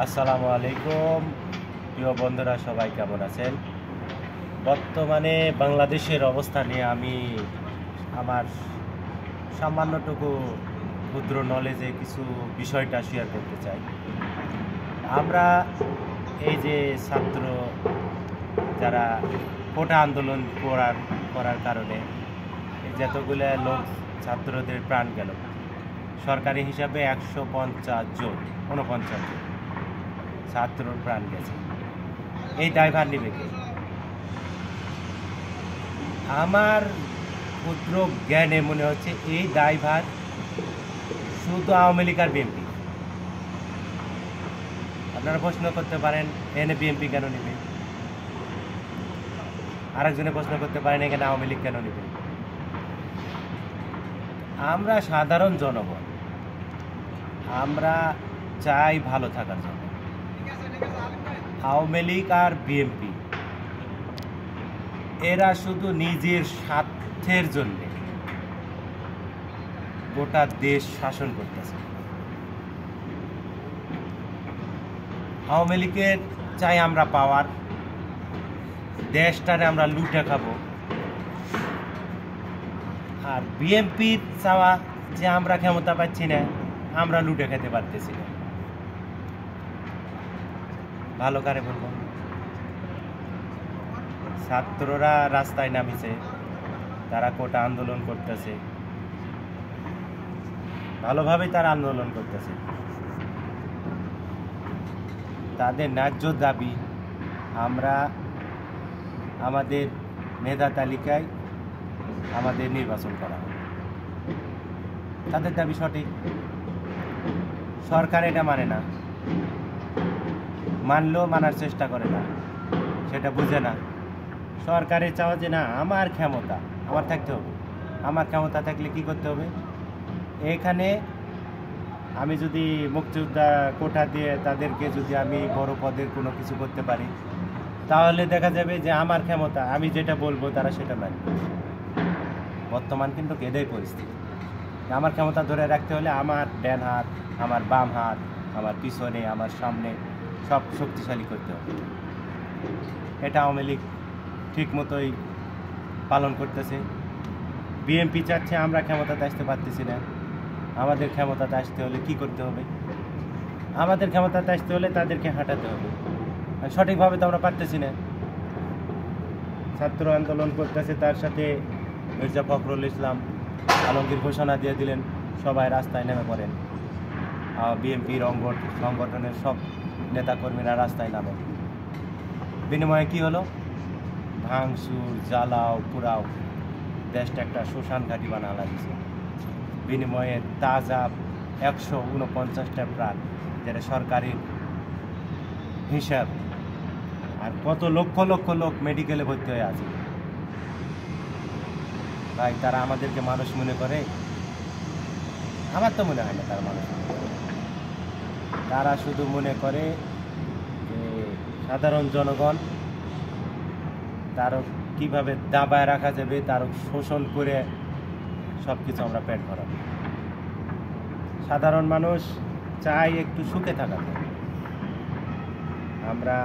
আসসালামু আলাইকুম প্রিয় বন্ধুরা, সবাই কেমন আছেন? বর্তমানে বাংলাদেশের অবস্থা নিয়ে আমি আমার সামান্যটুকু ক্ষুদ্র নলেজে কিছু বিষয়টা শেয়ার করতে চাই। আমরা এই যে ছাত্র যারা কোটা আন্দোলন করার কারণে যতগুলো লোক ছাত্রদের প্রাণ গেল, সরকারি হিসাবে 150 জন 49 জন ছাত্রর প্রাণ গেছে। এই দায়ভার নিবে কে? আমার ক্ষুদ্র জ্ঞানে মনে হচ্ছে এই দায়ভার শুধু আওয়ামী লীগ আর বিএনপি। আপনারা প্রশ্ন করতে পারেন এনে বিএনপি কেন নেবে, আরেকজনে প্রশ্ন করতে পারেন এখানে আওয়ামী লীগ কেন নেবে। আমরা সাধারণ জনগণ, আমরা চাই ভালো থাকার জন্য। আওয়ামী লীগ আর বিএনপি এরা শুধু নিজের স্বার্থের জন্য গোটা দেশ শাসন করতেছে। আওয়ামী লীগের চাই আমরা পাওয়ার, দেশটারে আমরা লুটে খাবো। আর বিএনপির চাওয়া যে আমরা ক্ষমতা পাচ্ছি না, আমরা লুটে খেতে পারতেছি না। ভালো করে বলবো, ছাত্ররা রাস্তায় নামিছে, তারা কোটা আন্দোলন করতেছে, ভালোভাবেই তারা আন্দোলন করতেছে। তাদের ন্যায্য দাবি আমরা আমাদের মেধা তালিকায় আমাদের নির্বাচন করা হবে। তাদের দাবি সঠিক, সরকার এটা মানে না, মানলেও মানার চেষ্টা করে না, সেটা বুঝে না। সরকারের চাওয়া যে না, আমার ক্ষমতা আমার থাকতে হবে। আমার ক্ষমতা থাকলে কি করতে হবে? এখানে আমি যদি মুক্তিযোদ্ধা কোটা দিয়ে তাদেরকে যদি আমি বড় পদের কোনো কিছু করতে পারি, তাহলে দেখা যাবে যে আমার ক্ষমতা, আমি যেটা বলবো তারা সেটা মানবে। বর্তমান কিন্তু এটাই পরিস্থিতি। আমার ক্ষমতা ধরে রাখতে হলে আমার ডান হাত, আমার বাম হাত, আমার পিছনে, আমার সামনে সব শক্তিশালী করতে হবে। এটা আওয়ামী লীগ ঠিক মতোই পালন করতেছে। বিএনপি চাচ্ছে আমরা ক্ষমতাতে আসতে পারতেছি না। আমাদের ক্ষমতাতে আসতে হলে কি করতে হবে? আমাদের ক্ষমতাতে আসতে হলে তাদেরকে হাঁটাতে হবে। সঠিকভাবে তো আমরা পারতেছি না। ছাত্র আন্দোলন করতেছে, তার সাথে মির্জা ফখরুল ইসলাম আলমগীর ঘোষণা দিয়ে দিলেন, সবাই রাস্তায় নেমে পড়েন। বিএনপির সংগঠনের সব নেতাকর্মীরা রাস্তায় নামে। বিনিময়ে কি হলো? ভাঙচুর, জ্বালাও, পুরাও, দেশটা একটা শ্মশান ঘাঁটি বানালা দিছে। বিনিময়ে তাজা 149টা প্রাণ, যেটা সরকারি হিসাব। আর কত লক্ষ লক্ষ লোক মেডিকেলে ভর্তি হয়ে আছে। ভাই, তারা আমাদেরকে মানুষ মনে করে? আমার তো মনে হয় না তারা মানুষ মনে করে। তারা শুধু মনে করে যে সাধারণ জনগণ তারও কীভাবে দাবায় রাখা যাবে, তারও শোষণ করে সব কিছু আমরা পেট ভরাবো। সাধারণ মানুষ চাই একটু সুখে থাকা। আমরা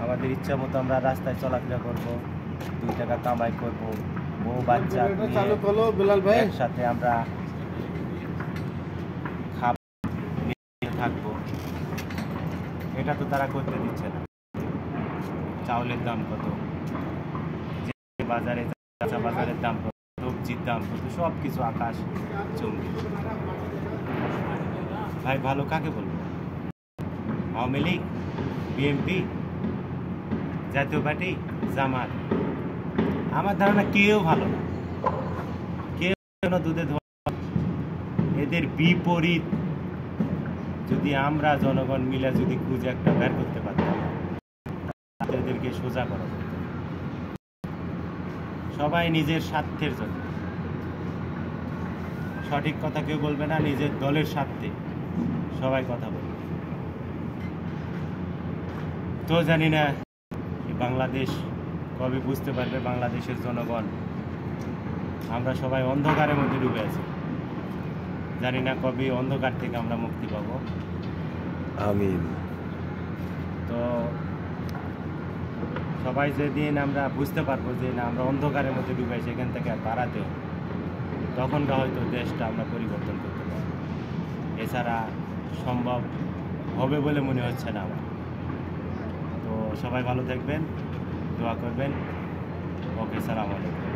আমাদের ইচ্ছা মতো আমরা রাস্তায় চলাফেরা করবো, 2 টাকা কামাই করবো, বউ বাচ্চা নিয়ে একসাথে আমরা থাকবো। এটা তো তারা করতে দিচ্ছে না। চাউলের দাম কত, বাজারে বাজারের দাম কত, সবজির দাম কত, সব কিছু আকাশ চুম্বি। ভাই, ভালো কাকে বলবো? আওয়ামী লীগ, বিএনপি, জাতীয় পার্টি, জামাত? আমার ধারণা কেউ ভালো না, কেউ দুধে ধোয়া। এদের বিপরীত যদি আমরা জনগণ মিলে যদি খুঁজে একটা বের করতে পারতাম, এদেরকে সোজা করা যেত। সবাই নিজের স্বার্থের জন্য, সঠিক কথা কেউ বলবে না, নিজের দলের স্বার্থে সবাই কথা বলবে। তো জানি না বাংলাদেশ কবে বুঝতে পারবে, বাংলাদেশের জনগণ। আমরা সবাই অন্ধকারের মধ্যে ডুবে আছি, জানি না কবে অন্ধকার থেকে আমরা মুক্তি পাবো। আমিন। তো সবাই যেদিন আমরা বুঝতে পারবো যে না আমরা অন্ধকারের মধ্যে ডুবাই, সেখান থেকে বাড়াতে হবে, তখনটা হয়তো দেশটা আমরা পরিবর্তন করতে পারবো। এছাড়া সম্ভব হবে বলে মনে হচ্ছে না আমার। তো সবাই ভালো থাকবেন, দোয়া করবেন। ওকে, সালাম আলাইকুম।